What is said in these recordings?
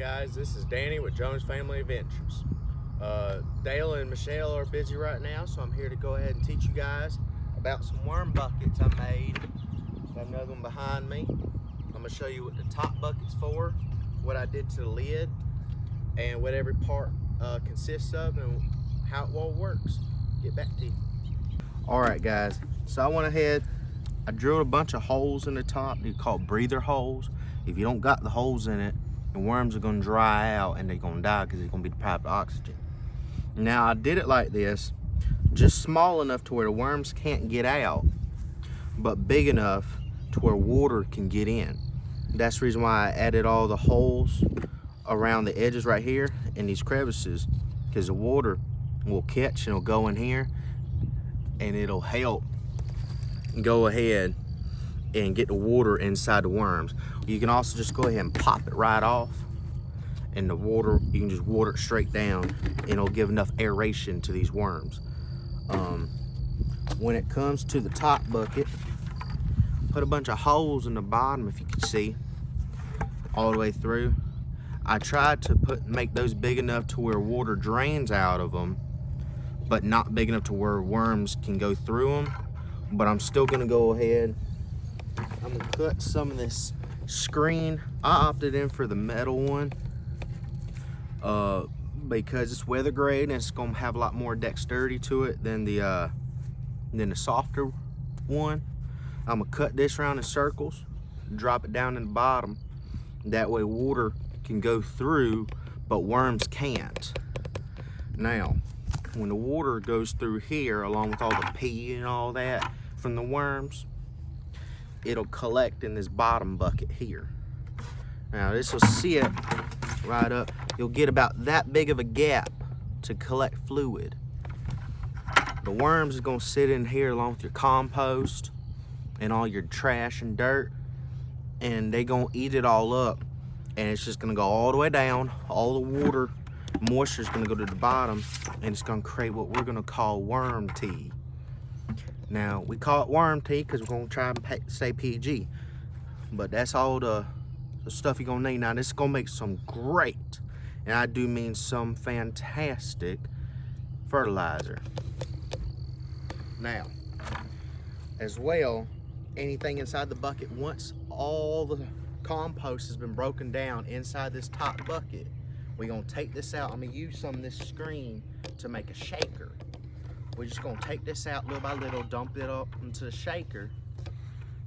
guys, this is Danny with Jones Family Adventures. Dale and Michelle are busy right now, so I'm here to go ahead and teach you guys about some worm buckets I made. Got another one behind me. I'm going to show you what the top bucket's for, what I did to the lid, and what every part consists of, and how it all works. Get back to you. Alright guys, so I went ahead, I drilled a bunch of holes in the top. They're called breather holes. If you don't got the holes in it, the worms are going to dry out and they're going to die because they're going to be deprived of oxygen. Now I did it like this, just small enough to where the worms can't get out, but big enough to where water can get in. That's the reason why I added all the holes around the edges right here in these crevices, because the water will catch and it'll go in here and it'll help go ahead and get the water inside the worms. You can also just go ahead and pop it right off, and the water, you can just water it straight down and it'll give enough aeration to these worms. When it comes to the top bucket, put a bunch of holes in the bottom, if you can see, all the way through. I tried to make those big enough to where water drains out of them, but not big enough to where worms can go through them. But I'm still gonna go ahead, I'm gonna cut some of this screen. I opted in for the metal one because it's weather grade and it's gonna have a lot more dexterity to it than the softer one. I'm gonna cut this around in circles, drop it down in the bottom. That way water can go through, but worms can't. Now, when the water goes through here, along with all the pee and all that from the worms, it'll collect in this bottom bucket here. Now this will sit right up. You'll get about that big of a gap to collect fluid. The worms is gonna sit in here along with your compost and all your trash and dirt, and they gonna eat it all up, and it's just gonna go all the way down. All the water, moisture is gonna go to the bottom, and it's gonna create what we're gonna call worm tea. Now, we call it worm tea because we're gonna try and stay PG, but that's all the stuff you're gonna need. Now, this is gonna make some great, and I do mean some fantastic, fertilizer. Now, as well, anything inside the bucket, once all the compost has been broken down inside this top bucket, we're gonna take this out. I'm gonna use some of this screen to make a shaker. We're just gonna take this out little by little, dump it up into the shaker,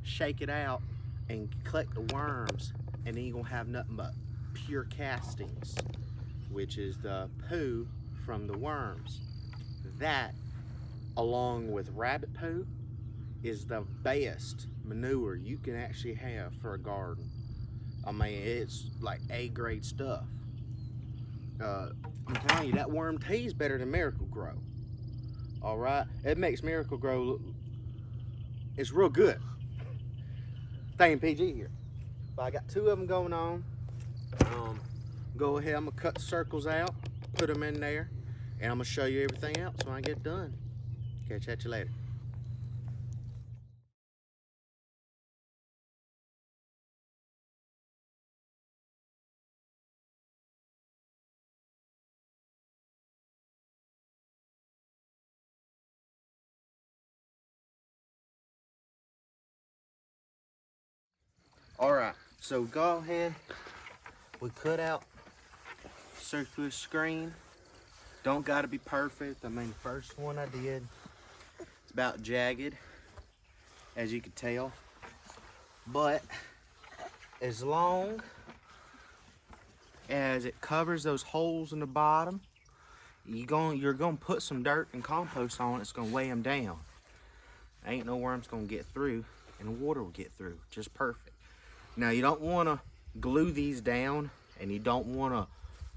shake it out, and collect the worms, and then you're gonna have nothing but pure castings, which is the poo from the worms. That, along with rabbit poo, is the best manure you can actually have for a garden. I mean, it's like A-grade stuff. I'm telling you, that worm tea is better than Miracle Grow. All right, it makes Miracle Grow look, it's real good. Staying PG here. But I got two of them going on. Go ahead, I'm gonna cut the circles out, put them in there, and I'm gonna show you everything else when I get done. Catch you later. All right, so go ahead, we cut out circular screen. Don't gotta be perfect. I mean, the first one I did, it's about jagged, as you can tell. But as long as it covers those holes in the bottom, you're gonna put some dirt and compost on it. It's gonna weigh them down. Ain't no worms gonna get through, and the water will get through just perfect. Now, you don't want to glue these down, and you don't want to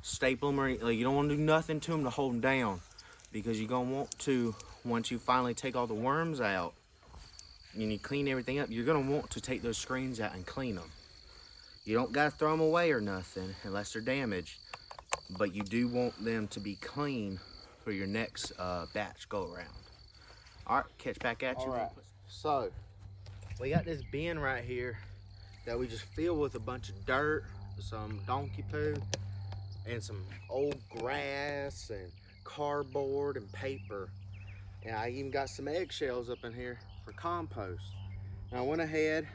staple them, or you don't want to do nothing to them to hold them down, because you're going to want to, once you finally take all the worms out and you clean everything up, you're going to want to take those screens out and clean them. You don't got to throw them away or nothing unless they're damaged, but you do want them to be clean for your next batch go around. All right, catch back at you. All right, so we got this bin right here that we just fill with a bunch of dirt, some donkey poo, and some old grass and cardboard and paper. And I even got some eggshells up in here for compost. Now I went ahead,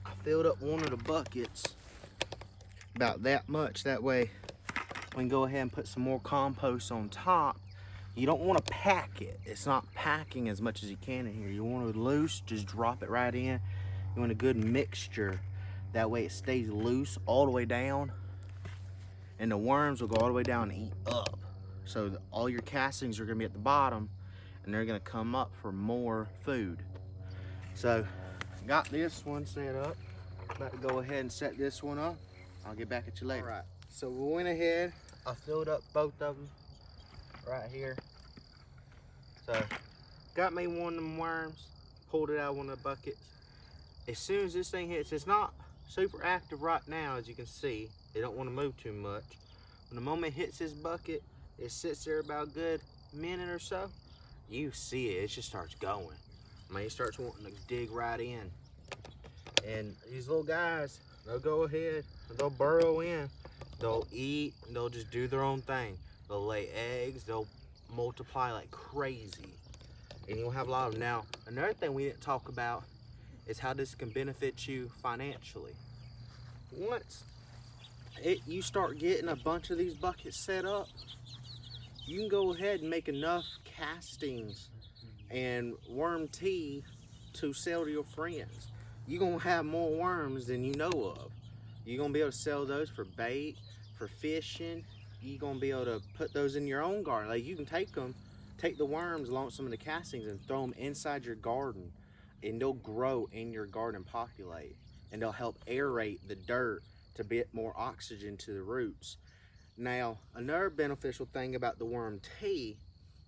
I filled up one of the buckets about that much. That way we can go ahead and put some more compost on top. You don't want to pack it. It's not packing as much as you can in here. You want it loose, just drop it right in. You want a good mixture. That way it stays loose all the way down, and the worms will go all the way down and eat up. So all your castings are gonna be at the bottom, and they're gonna come up for more food. So got this one set up. About to go ahead and set this one up. I'll get back at you later. All right, so we went ahead, I filled up both of them right here. So got me one of them worms, pulled it out of one of the buckets. As soon as this thing hits, it's not super active right now, as you can see. They don't want to move too much. When the moment it hits this bucket, it sits there about a good minute or so. You see it just starts going. I mean, it starts wanting to dig right in. And these little guys, they'll go ahead, they'll burrow in, they'll eat, they'll just do their own thing. They'll lay eggs, they'll multiply like crazy. And you'll have a lot of them. Now, another thing we didn't talk about is how this can benefit you financially. Once you start getting a bunch of these buckets set up, you can go ahead and make enough castings and worm tea to sell to your friends. You're gonna have more worms than you know of. You're gonna be able to sell those for bait, for fishing. You're gonna be able to put those in your own garden. Like, you can take the worms along with some of the castings and throw them inside your garden, and they'll grow in your garden, populate, and they'll help aerate the dirt to get more oxygen to the roots. Now, another beneficial thing about the worm tea,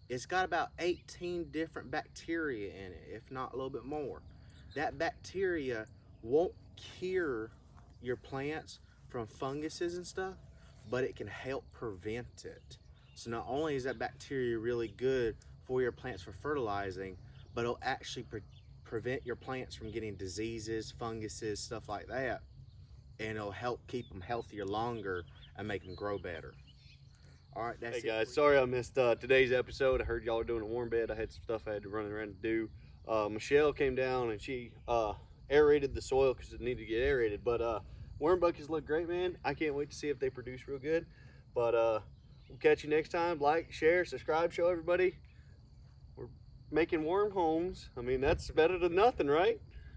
it's got about 18 different bacteria in it, if not a little bit more. That bacteria won't cure your plants from funguses and stuff, but it can help prevent it. So not only is that bacteria really good for your plants for fertilizing, but it'll actually prevent your plants from getting diseases, funguses, stuff like that. And it'll help keep them healthier longer and make them grow better. All right, that's it. Hey guys, sorry I missed today's episode. I heard y'all were doing a warm bed. I had some stuff I had to run around and do. Michelle came down and she aerated the soil because it needed to get aerated. But worm buckets look great, man. I can't wait to see if they produce real good. But we'll catch you next time. Like, share, subscribe, show everybody. We're making worm homes. I mean, that's better than nothing, right?